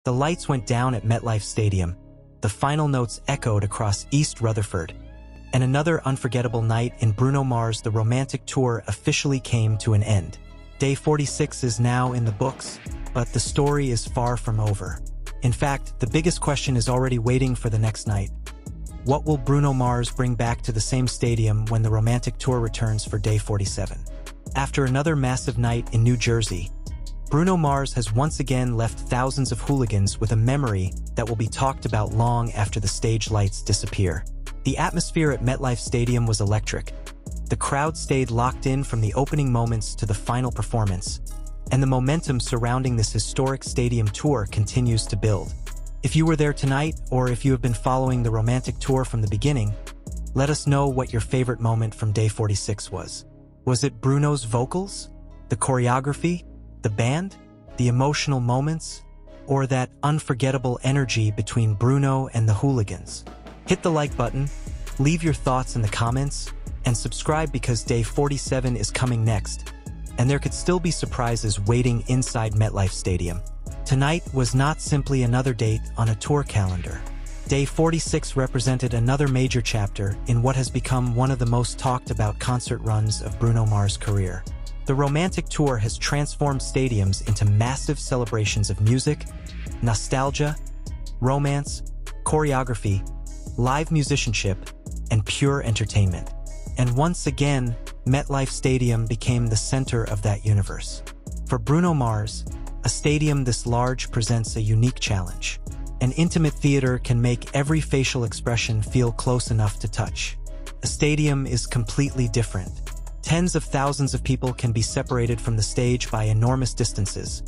The lights went down at MetLife Stadium, the final notes echoed across East Rutherford, and another unforgettable night in Bruno Mars' The Romantic Tour officially came to an end. Day 46 is now in the books, but the story is far from over. In fact, the biggest question is already waiting for the next night. What will Bruno Mars bring back to the same stadium when the Romantic Tour returns for Day 47? After another massive night in New Jersey, Bruno Mars has once again left thousands of hooligans with a memory that will be talked about long after the stage lights disappear. The atmosphere at MetLife Stadium was electric. The crowd stayed locked in from the opening moments to the final performance, and the momentum surrounding this historic stadium tour continues to build. If you were there tonight, or if you have been following the Romantic Tour from the beginning, let us know what your favorite moment from Day 46 was. Was it Bruno's vocals? The choreography? The band? The emotional moments? Or that unforgettable energy between Bruno and the Hooligans? Hit the like button, leave your thoughts in the comments, and subscribe because Day 47 is coming next, and there could still be surprises waiting inside MetLife Stadium. Tonight was not simply another date on a tour calendar. Day 46 represented another major chapter in what has become one of the most talked about concert runs of Bruno Mars' career. The Romantic Tour has transformed stadiums into massive celebrations of music, nostalgia, romance, choreography, live musicianship, and pure entertainment. And once again, MetLife Stadium became the center of that universe. For Bruno Mars, a stadium this large presents a unique challenge. An intimate theater can make every facial expression feel close enough to touch. A stadium is completely different. Tens of thousands of people can be separated from the stage by enormous distances.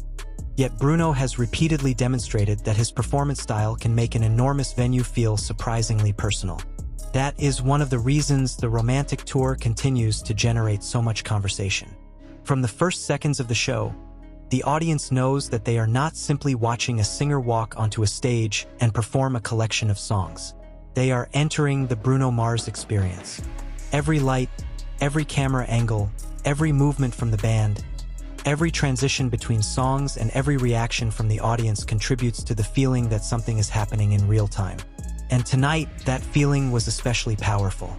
Yet Bruno has repeatedly demonstrated that his performance style can make an enormous venue feel surprisingly personal. That is one of the reasons the Romantic Tour continues to generate so much conversation. From the first seconds of the show, the audience knows that they are not simply watching a singer walk onto a stage and perform a collection of songs. They are entering the Bruno Mars experience. Every light, every camera angle, every movement from the band, every transition between songs and every reaction from the audience contributes to the feeling that something is happening in real time. And tonight, that feeling was especially powerful.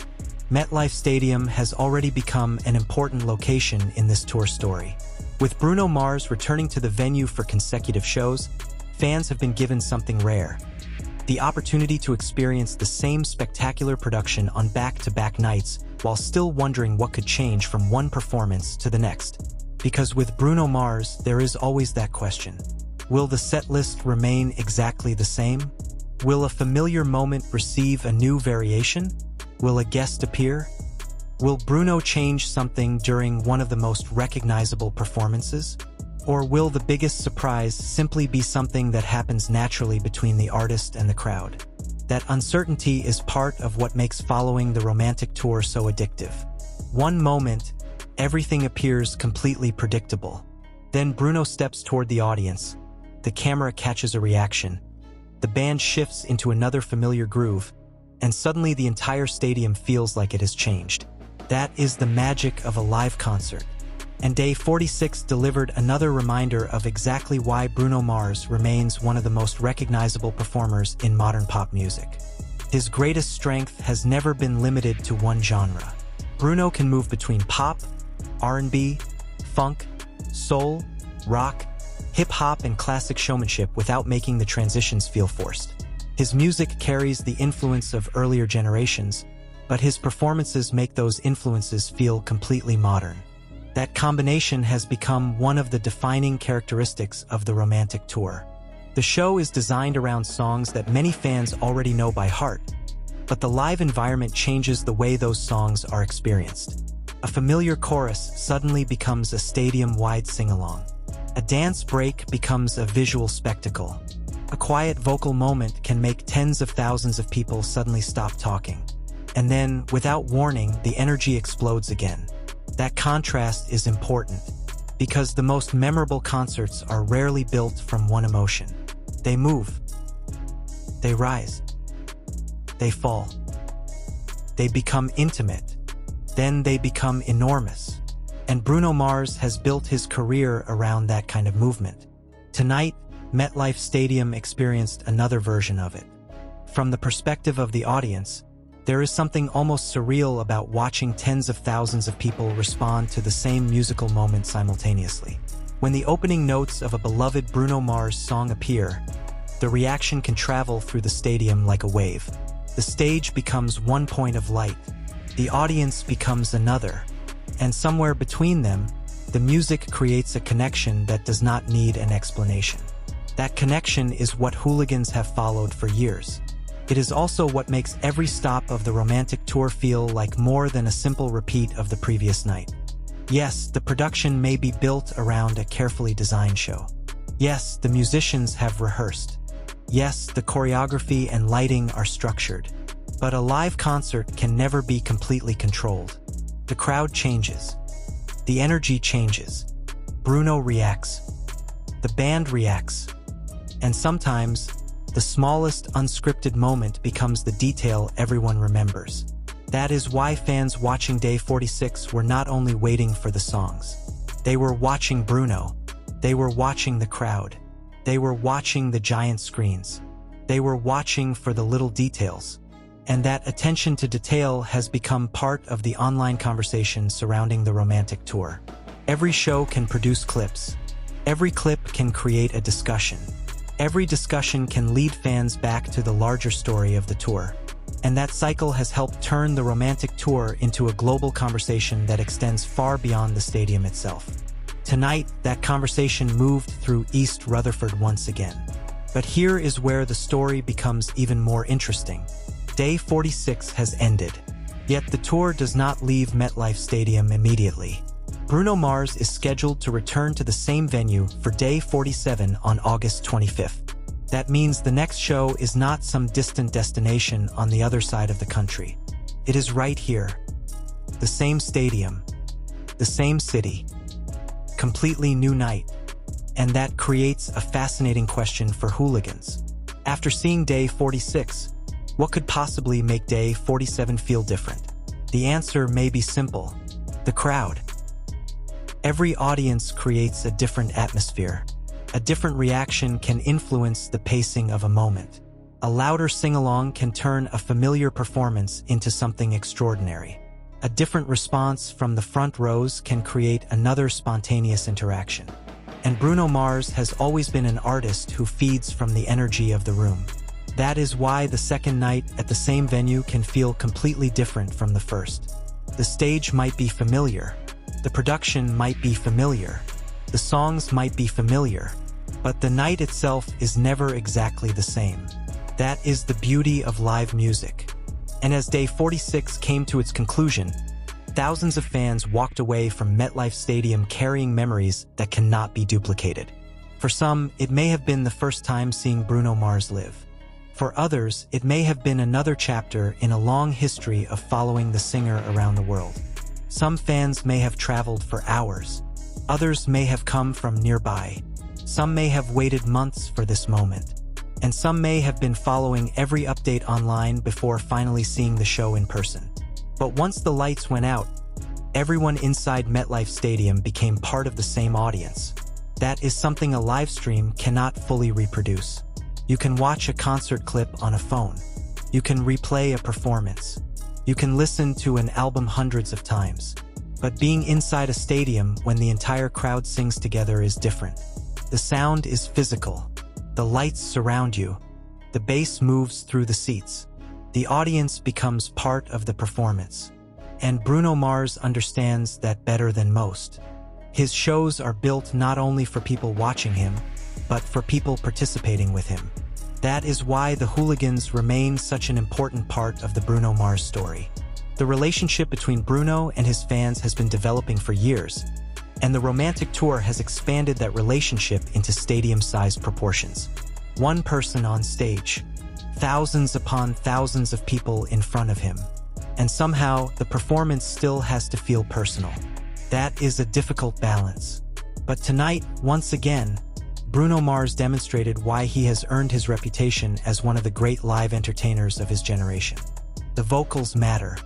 MetLife Stadium has already become an important location in this tour story. With Bruno Mars returning to the venue for consecutive shows, fans have been given something rare: the opportunity to experience the same spectacular production on back-to-back nights while still wondering what could change from one performance to the next. Because with Bruno Mars, there is always that question. Will the set list remain exactly the same? Will a familiar moment receive a new variation? Will a guest appear? Will Bruno change something during one of the most recognizable performances? Or will the biggest surprise simply be something that happens naturally between the artist and the crowd? That uncertainty is part of what makes following the Romantic Tour so addictive. One moment, everything appears completely predictable. Then Bruno steps toward the audience. The camera catches a reaction. The band shifts into another familiar groove, and suddenly the entire stadium feels like it has changed. That is the magic of a live concert. And Day 46 delivered another reminder of exactly why Bruno Mars remains one of the most recognizable performers in modern pop music. His greatest strength has never been limited to one genre. Bruno can move between pop, R&B, funk, soul, rock, hip-hop, and classic showmanship without making the transitions feel forced. His music carries the influence of earlier generations, but his performances make those influences feel completely modern. That combination has become one of the defining characteristics of the Romantic Tour. The show is designed around songs that many fans already know by heart, but the live environment changes the way those songs are experienced. A familiar chorus suddenly becomes a stadium-wide sing-along. A dance break becomes a visual spectacle. A quiet vocal moment can make tens of thousands of people suddenly stop talking. And then, without warning, the energy explodes again. That contrast is important, because the most memorable concerts are rarely built from one emotion. They move. They rise. They fall. They become intimate. Then they become enormous. And Bruno Mars has built his career around that kind of movement. Tonight, MetLife Stadium experienced another version of it. From the perspective of the audience, there is something almost surreal about watching tens of thousands of people respond to the same musical moment simultaneously. When the opening notes of a beloved Bruno Mars song appear, the reaction can travel through the stadium like a wave. The stage becomes one point of light, the audience becomes another, and somewhere between them, the music creates a connection that does not need an explanation. That connection is what Hooligans have followed for years. It is also what makes every stop of the romantic tour feel like more than a simple repeat of the previous night. Yes, the production may be built around a carefully designed show. Yes, the musicians have rehearsed. Yes, the choreography and lighting are structured. But a live concert can never be completely controlled. The crowd changes. The energy changes. Bruno reacts. The band reacts. And sometimes, the smallest unscripted moment becomes the detail everyone remembers. That is why fans watching Day 46 were not only waiting for the songs. They were watching Bruno. They were watching the crowd. They were watching the giant screens. They were watching for the little details. And that attention to detail has become part of the online conversation surrounding the romantic tour. Every show can produce clips. Every clip can create a discussion. Every discussion can lead fans back to the larger story of the tour. And that cycle has helped turn the romantic tour into a global conversation that extends far beyond the stadium itself. Tonight, that conversation moved through East Rutherford once again. But here is where the story becomes even more interesting. Day 46 has ended. Yet the tour does not leave MetLife Stadium immediately. Bruno Mars is scheduled to return to the same venue for Day 47 on August 25th. That means the next show is not some distant destination on the other side of the country. It is right here. The same stadium. The same city. Completely new night. And that creates a fascinating question for Hooligans. After seeing Day 46, what could possibly make Day 47 feel different? The answer may be simple. The crowd. Every audience creates a different atmosphere. A different reaction can influence the pacing of a moment. A louder sing-along can turn a familiar performance into something extraordinary. A different response from the front rows can create another spontaneous interaction. And Bruno Mars has always been an artist who feeds from the energy of the room. That is why the second night at the same venue can feel completely different from the first. The stage might be familiar. The production might be familiar. The songs might be familiar. But the night itself is never exactly the same. That is the beauty of live music. And as Day 46 came to its conclusion, thousands of fans walked away from MetLife Stadium carrying memories that cannot be duplicated. For some, it may have been the first time seeing Bruno Mars live. For others, it may have been another chapter in a long history of following the singer around the world. Some fans may have traveled for hours. Others may have come from nearby. Some may have waited months for this moment. And some may have been following every update online before finally seeing the show in person. But once the lights went out, everyone inside MetLife Stadium became part of the same audience. That is something a live stream cannot fully reproduce. You can watch a concert clip on a phone. You can replay a performance. You can listen to an album hundreds of times. But being inside a stadium when the entire crowd sings together is different. The sound is physical. The lights surround you. The bass moves through the seats. The audience becomes part of the performance. And Bruno Mars understands that better than most. His shows are built not only for people watching him, but for people participating with him. That is why the Hooligans remain such an important part of the Bruno Mars story. The relationship between Bruno and his fans has been developing for years, and the romantic tour has expanded that relationship into stadium-sized proportions. One person on stage, thousands upon thousands of people in front of him, and somehow the performance still has to feel personal. That is a difficult balance. But tonight, once again, Bruno Mars demonstrated why he has earned his reputation as one of the great live entertainers of his generation. The vocals matter.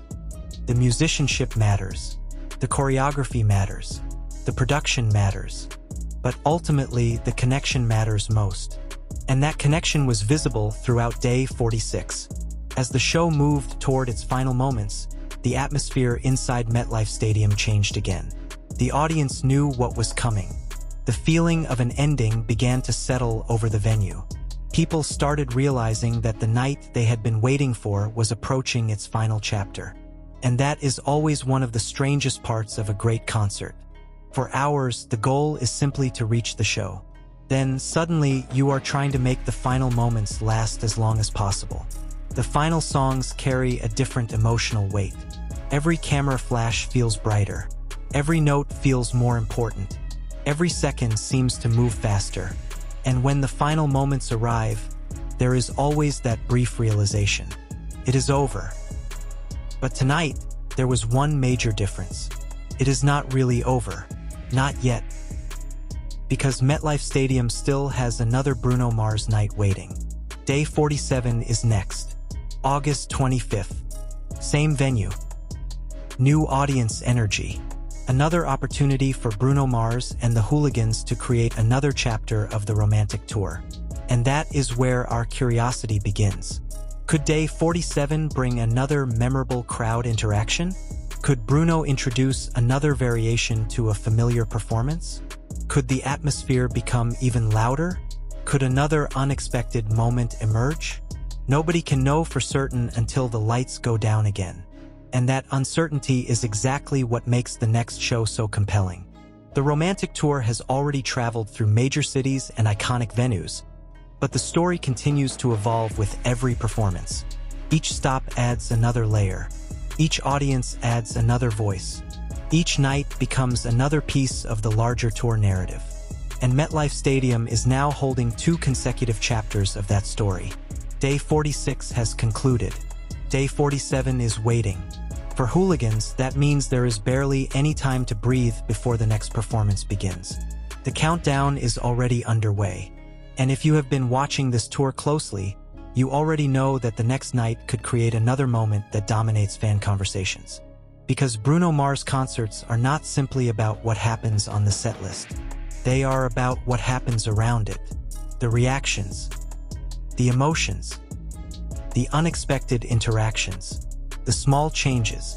The musicianship matters. The choreography matters. The production matters. But ultimately, the connection matters most. And that connection was visible throughout day 46. As the show moved toward its final moments, the atmosphere inside MetLife Stadium changed again. The audience knew what was coming. The feeling of an ending began to settle over the venue. People started realizing that the night they had been waiting for was approaching its final chapter. And that is always one of the strangest parts of a great concert. For hours, the goal is simply to reach the show. Then, suddenly, you are trying to make the final moments last as long as possible. The final songs carry a different emotional weight. Every camera flash feels brighter. Every note feels more important. Every second seems to move faster. And when the final moments arrive, there is always that brief realization. It is over. But tonight, there was one major difference. It is not really over. Not yet. Because MetLife Stadium still has another Bruno Mars night waiting. Day 47 is next. August 25th. Same venue. New audience energy. Another opportunity for Bruno Mars and the Hooligans to create another chapter of the romantic tour. And that is where our curiosity begins. Could Day 47 bring another memorable crowd interaction? Could Bruno introduce another variation to a familiar performance? Could the atmosphere become even louder? Could another unexpected moment emerge? Nobody can know for certain until the lights go down again. And that uncertainty is exactly what makes the next show so compelling. The romantic tour has already traveled through major cities and iconic venues, but the story continues to evolve with every performance. Each stop adds another layer. Each audience adds another voice. Each night becomes another piece of the larger tour narrative. And MetLife Stadium is now holding 2 consecutive chapters of that story. Day 46 has concluded. Day 47 is waiting. For Hooligans, that means there is barely any time to breathe before the next performance begins. The countdown is already underway. And if you have been watching this tour closely, you already know that the next night could create another moment that dominates fan conversations. Because Bruno Mars concerts are not simply about what happens on the set list. They are about what happens around it. The reactions, the emotions, the unexpected interactions, the small changes,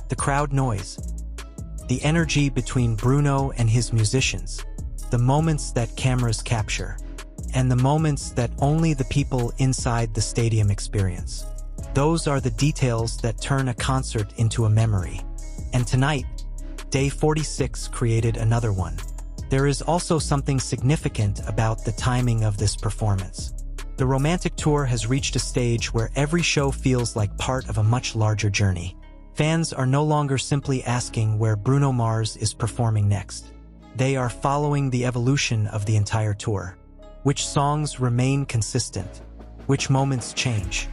the crowd noise, the energy between Bruno and his musicians, the moments that cameras capture, and the moments that only the people inside the stadium experience. Those are the details that turn a concert into a memory. And tonight, Day 46 created another one. There is also something significant about the timing of this performance. The romantic tour has reached a stage where every show feels like part of a much larger journey. Fans are no longer simply asking where Bruno Mars is performing next. They are following the evolution of the entire tour. Which songs remain consistent? Which moments change?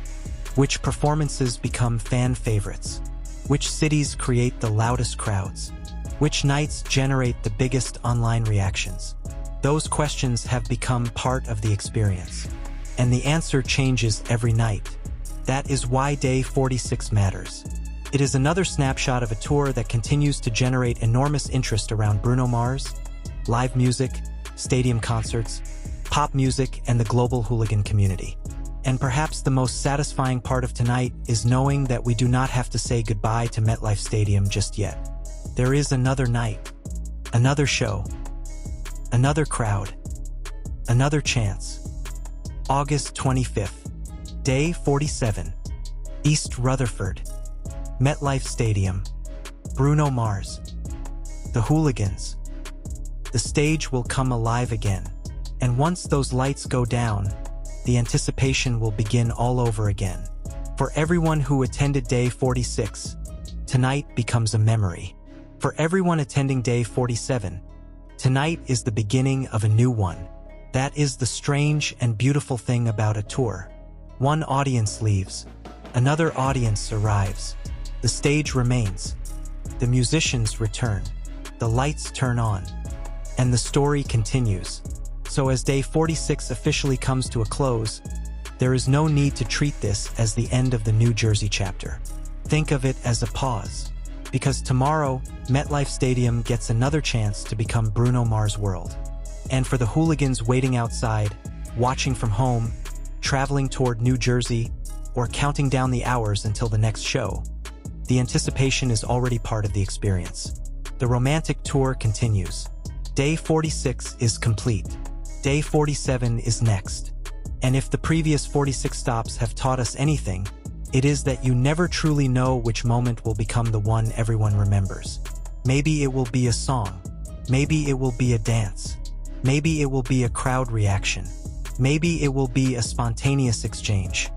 Which performances become fan favorites? Which cities create the loudest crowds? Which nights generate the biggest online reactions? Those questions have become part of the experience. And the answer changes every night. That is why Day 46 matters. It is another snapshot of a tour that continues to generate enormous interest around Bruno Mars, live music, stadium concerts, pop music, and the global Hooligan community. And perhaps the most satisfying part of tonight is knowing that we do not have to say goodbye to MetLife Stadium just yet. There is another night, another show, another crowd, another chance. August 25th, Day 47, East Rutherford, MetLife Stadium, Bruno Mars, the Hooligans. The stage will come alive again, and once those lights go down, the anticipation will begin all over again. For everyone who attended Day 46, tonight becomes a memory. For everyone attending Day 47, tonight is the beginning of a new one. That is the strange and beautiful thing about a tour. One audience leaves, another audience arrives. The stage remains. The musicians return. The lights turn on. And the story continues. So as Day 46 officially comes to a close, there is no need to treat this as the end of the New Jersey chapter. Think of it as a pause. Because tomorrow, MetLife Stadium gets another chance to become Bruno Mars' world. And for the hooligans waiting outside, watching from home, traveling toward New Jersey, or counting down the hours until the next show, the anticipation is already part of the experience. The romantic tour continues. Day 46 is complete. Day 47 is next. And if the previous 46 stops have taught us anything, it is that you never truly know which moment will become the one everyone remembers. Maybe it will be a song. Maybe it will be a dance. Maybe it will be a crowd reaction. Maybe it will be a spontaneous exchange.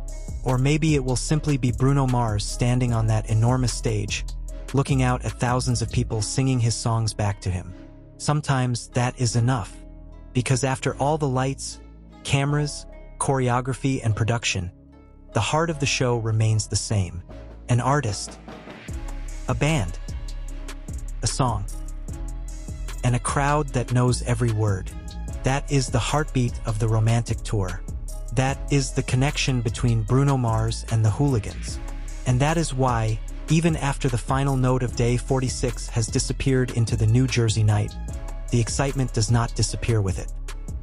Or maybe it will simply be Bruno Mars standing on that enormous stage, looking out at thousands of people singing his songs back to him. Sometimes that is enough, because after all the lights, cameras, choreography, and production, the heart of the show remains the same. An artist, a band, a song, and a crowd that knows every word. That is the heartbeat of the romantic tour. That is the connection between Bruno Mars and the Hooligans. And that is why, even after the final note of Day 46 has disappeared into the New Jersey night, the excitement does not disappear with it.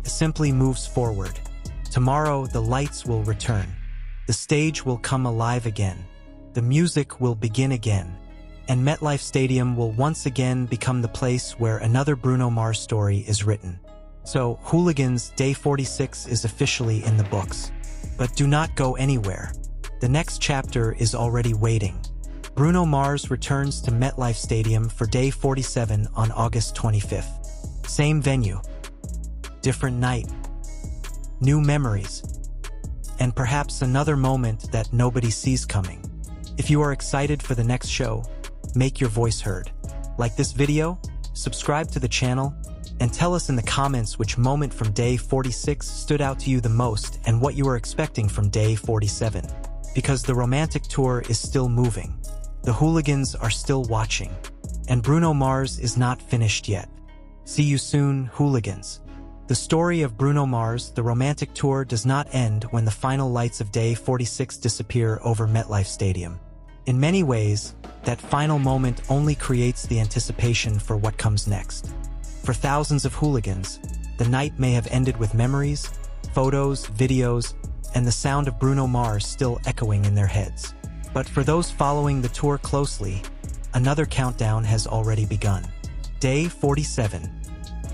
It simply moves forward. Tomorrow, the lights will return. The stage will come alive again. The music will begin again. And MetLife Stadium will once again become the place where another Bruno Mars story is written. So, Hooligans, Day 46 is officially in the books. But do not go anywhere. The next chapter is already waiting. Bruno Mars returns to MetLife Stadium for Day 47 on August 25th. Same venue. Different night. New memories. And perhaps another moment that nobody sees coming. If you are excited for the next show, make your voice heard. Like this video, subscribe to the channel, and tell us in the comments which moment from Day 46 stood out to you the most and what you are expecting from Day 47. Because the romantic tour is still moving. The hooligans are still watching. And Bruno Mars is not finished yet. See you soon, hooligans. The story of Bruno Mars, the romantic tour, does not end when the final lights of Day 46 disappear over MetLife Stadium. In many ways, that final moment only creates the anticipation for what comes next. For thousands of hooligans, the night may have ended with memories, photos, videos, and the sound of Bruno Mars still echoing in their heads. But for those following the tour closely, another countdown has already begun. Day 47,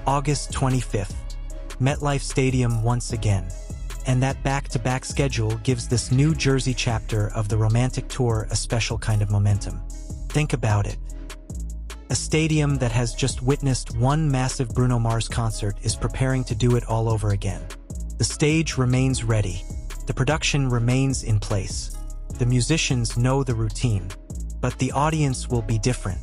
August 25th, MetLife Stadium once again. And that back-to-back schedule gives this New Jersey chapter of the romantic tour a special kind of momentum. Think about it. A stadium that has just witnessed one massive Bruno Mars concert is preparing to do it all over again. The stage remains ready. The production remains in place. The musicians know the routine. But the audience will be different.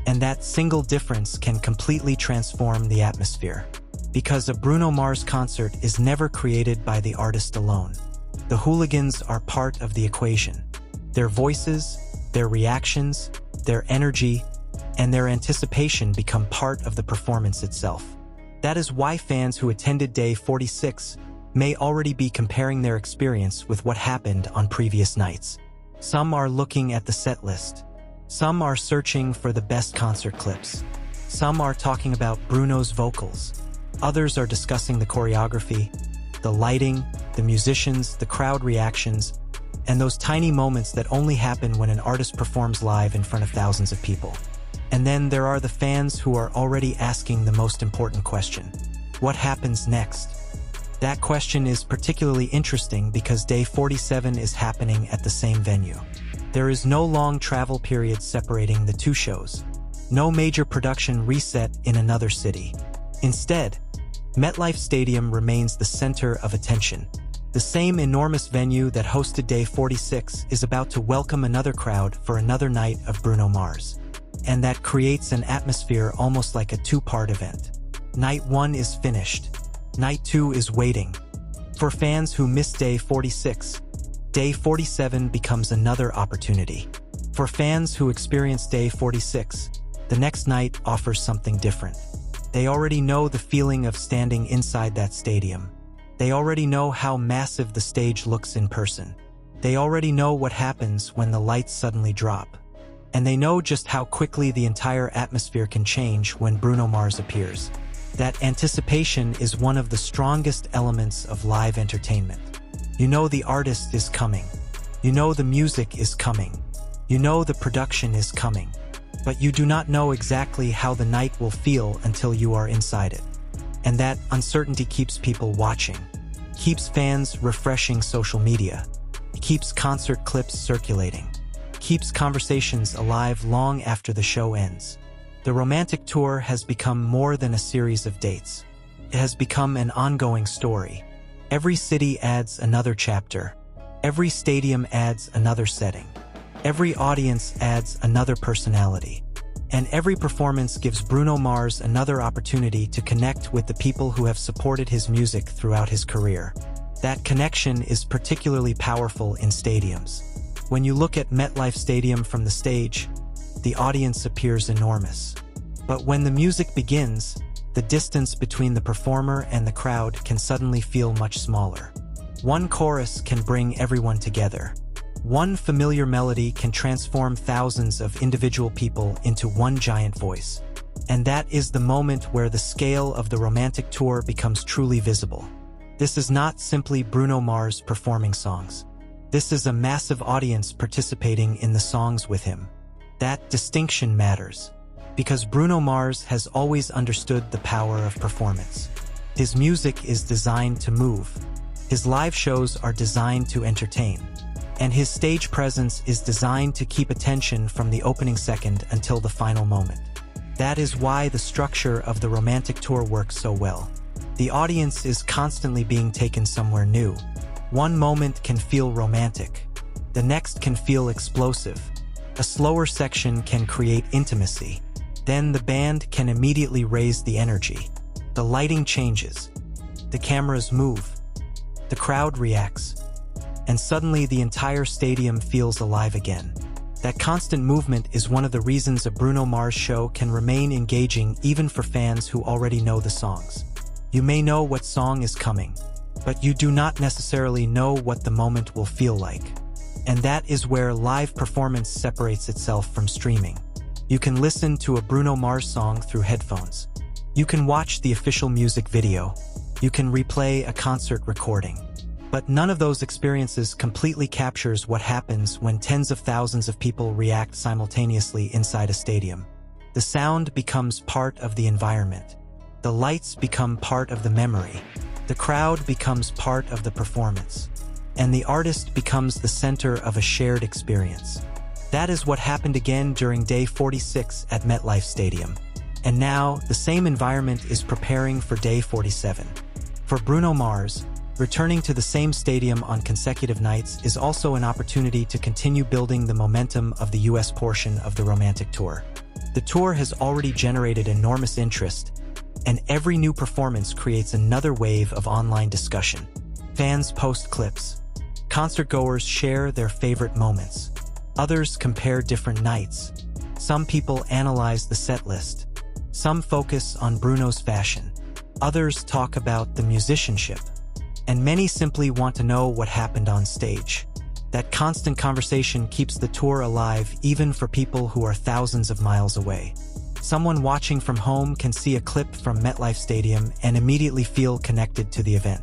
And that single difference can completely transform the atmosphere. Because a Bruno Mars concert is never created by the artist alone. The hooligans are part of the equation. Their voices, their reactions, their energy, and their anticipation become part of the performance itself. That is why fans who attended Day 46 may already be comparing their experience with what happened on previous nights. Some are looking at the set list. Some are searching for the best concert clips. Some are talking about Bruno's vocals. Others are discussing the choreography, the lighting, the musicians, the crowd reactions, and those tiny moments that only happen when an artist performs live in front of thousands of people. And then there are the fans who are already asking the most important question. What happens next? That question is particularly interesting because Day 47 is happening at the same venue. There is no long travel period separating the two shows. No major production reset in another city. Instead, MetLife Stadium remains the center of attention. The same enormous venue that hosted Day 46 is about to welcome another crowd for another night of Bruno Mars. And that creates an atmosphere almost like a two-part event. Night 1 is finished. Night 2 is waiting. For fans who missed Day 46, Day 47 becomes another opportunity. For fans who experienced Day 46, the next night offers something different. They already know the feeling of standing inside that stadium. They already know how massive the stage looks in person. They already know what happens when the lights suddenly drop. And they know just how quickly the entire atmosphere can change when Bruno Mars appears. That anticipation is one of the strongest elements of live entertainment. You know the artist is coming. You know the music is coming. You know the production is coming. But you do not know exactly how the night will feel until you are inside it. And that uncertainty keeps people watching, keeps fans refreshing social media, keeps concert clips circulating, keeps conversations alive long after the show ends. The Romantic Tour has become more than a series of dates. It has become an ongoing story. Every city adds another chapter. Every stadium adds another setting. Every audience adds another personality. And every performance gives Bruno Mars another opportunity to connect with the people who have supported his music throughout his career. That connection is particularly powerful in stadiums. When you look at MetLife Stadium from the stage, the audience appears enormous. But when the music begins, the distance between the performer and the crowd can suddenly feel much smaller. One chorus can bring everyone together. One familiar melody can transform thousands of individual people into one giant voice. And that is the moment where the scale of the Romantic Tour becomes truly visible. This is not simply Bruno Mars performing songs. This is a massive audience participating in the songs with him. That distinction matters, because Bruno Mars has always understood the power of performance. His music is designed to move. His live shows are designed to entertain. And his stage presence is designed to keep attention from the opening second until the final moment. That is why the structure of the Romantic Tour works so well. The audience is constantly being taken somewhere new. One moment can feel romantic. The next can feel explosive. A slower section can create intimacy. Then the band can immediately raise the energy. The lighting changes. The cameras move. The crowd reacts. And suddenly the entire stadium feels alive again. That constant movement is one of the reasons a Bruno Mars show can remain engaging even for fans who already know the songs. You may know what song is coming, but you do not necessarily know what the moment will feel like. And that is where live performance separates itself from streaming. You can listen to a Bruno Mars song through headphones. You can watch the official music video. You can replay a concert recording. But none of those experiences completely captures what happens when tens of thousands of people react simultaneously inside a stadium. The sound becomes part of the environment. The lights become part of the memory. The crowd becomes part of the performance. And the artist becomes the center of a shared experience. That is what happened again during Day 46 at MetLife Stadium. And now, the same environment is preparing for Day 47. For Bruno Mars, returning to the same stadium on consecutive nights is also an opportunity to continue building the momentum of the US portion of the Romantic Tour. The tour has already generated enormous interest, and every new performance creates another wave of online discussion. Fans post clips. Concertgoers share their favorite moments. Others compare different nights. Some people analyze the set list. Some focus on Bruno's fashion. Others talk about the musicianship. And many simply want to know what happened on stage. That constant conversation keeps the tour alive even for people who are thousands of miles away. Someone watching from home can see a clip from MetLife Stadium and immediately feel connected to the event.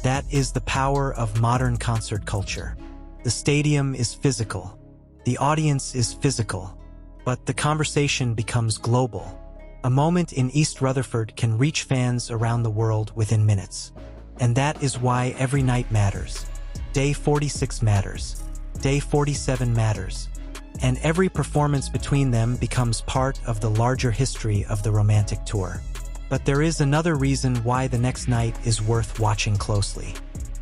That is the power of modern concert culture. The stadium is physical. The audience is physical. But the conversation becomes global. A moment in East Rutherford can reach fans around the world within minutes. And that is why every night matters. Day 46 matters. Day 47 matters. And every performance between them becomes part of the larger history of the Romantic Tour. But there is another reason why the next night is worth watching closely.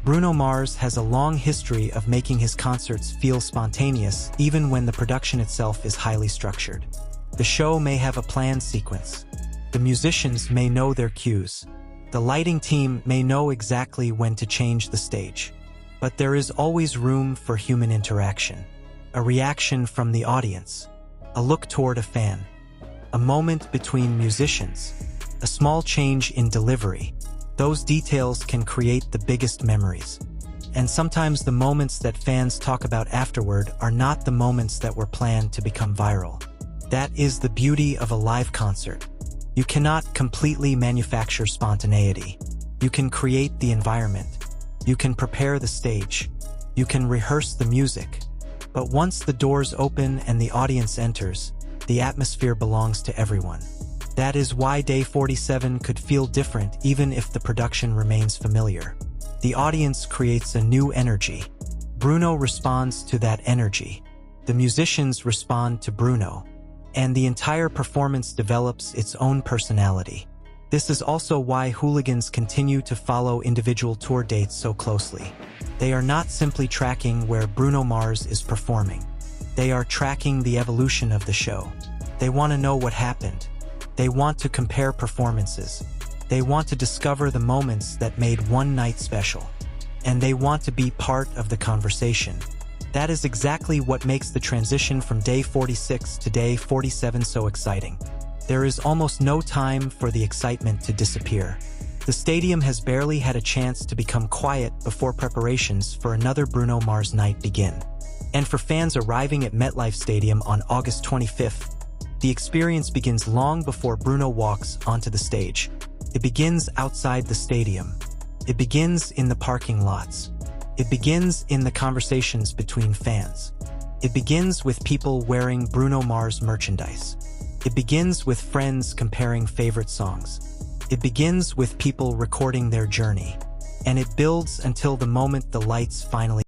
Bruno Mars has a long history of making his concerts feel spontaneous even when the production itself is highly structured. The show may have a planned sequence. The musicians may know their cues. The lighting team may know exactly when to change the stage. But there is always room for human interaction. A reaction from the audience. A look toward a fan. A moment between musicians. A small change in delivery. Those details can create the biggest memories. And sometimes the moments that fans talk about afterward are not the moments that were planned to become viral. That is the beauty of a live concert. You cannot completely manufacture spontaneity. You can create the environment. You can prepare the stage. You can rehearse the music. But once the doors open and the audience enters, the atmosphere belongs to everyone. That is why Day 47 could feel different even if the production remains familiar. The audience creates a new energy. Bruno responds to that energy. The musicians respond to Bruno. And the entire performance develops its own personality. This is also why Hooligans continue to follow individual tour dates so closely. They are not simply tracking where Bruno Mars is performing. They are tracking the evolution of the show. They want to know what happened. They want to compare performances. They want to discover the moments that made one night special. And they want to be part of the conversation. That is exactly what makes the transition from Day 46 to Day 47 so exciting. There is almost no time for the excitement to disappear. The stadium has barely had a chance to become quiet before preparations for another Bruno Mars night begin. And for fans arriving at MetLife Stadium on August 25th, the experience begins long before Bruno walks onto the stage. It begins outside the stadium. It begins in the parking lots. It begins in the conversations between fans. It begins with people wearing Bruno Mars merchandise. It begins with friends comparing favorite songs. It begins with people recording their journey. And it builds until the moment the lights finally